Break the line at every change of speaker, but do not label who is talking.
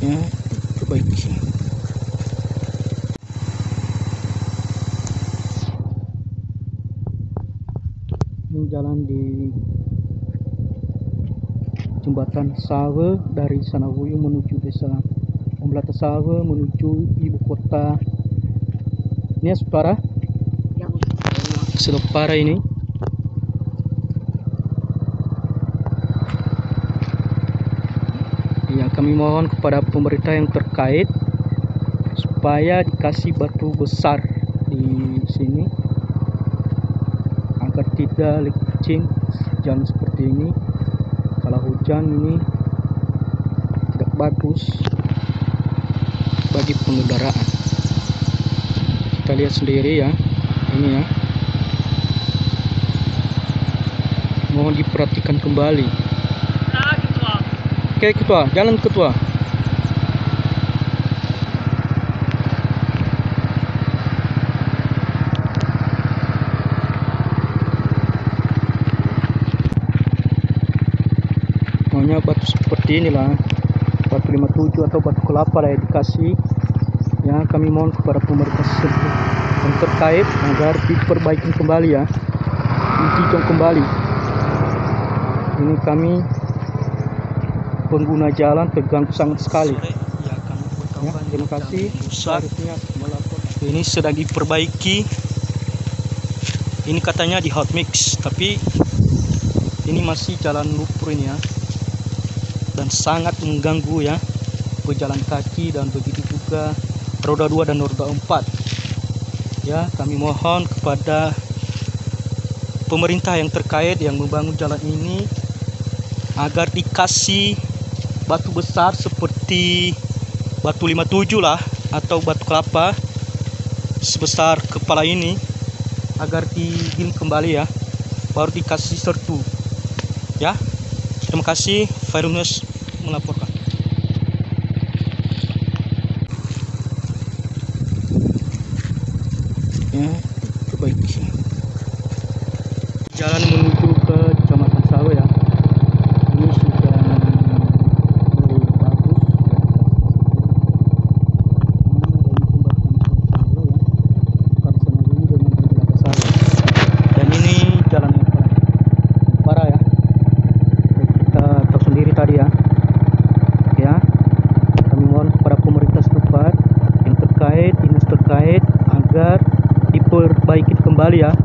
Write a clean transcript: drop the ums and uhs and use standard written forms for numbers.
ya, perbaiki. Ini jalan di jembatan Sawe dari Sanawuyu menuju desa Omblata Sawe menuju ibu kota. Ini Selepara, Selepara ini. Ya, kami mohon kepada pemerintah yang terkait supaya dikasih batu besar di sini agar tidak licin jalan seperti ini. Kalau hujan ini tidak bagus bagi pengendaraan. Kita lihat sendiri ya, ini ya. Mohon diperhatikan kembali. Oke ketua, jalan ketua. Maunya batu seperti inilah, batu 57 atau batu kelapa lah ya dikasih. Ya, kami mohon kepada pemerintah yang terkait agar diperbaiki kembali ya, ditinjau kembali. Ini kami pengguna jalan terganggu sangat sekali. Ya, terima kasih. Ini sedang diperbaiki. Ini katanya di hot mix, tapi ini masih jalan lumpur ini ya, dan sangat mengganggu ya pejalan kaki dan begitu juga roda 2 dan roda 4. Ya, kami mohon kepada pemerintah yang terkait yang membangun jalan ini agar dikasih batu besar seperti batu 57 lah atau batu kelapa sebesar kepala ini agar digiling kembali ya, baru dikasih sertu ya. Terima kasih. Fairunus melaporkan. Ya, perbaiki jalan menuju ke Kecamatan Sawe ya. Ini sudah mulai bagus dan ini jalan yang parah ya. Kita tahu sendiri tadi ya. Ya, kami mohon kepada pemerintah setempat yang terkait, dinas terkait agar diperbaiki kembali ya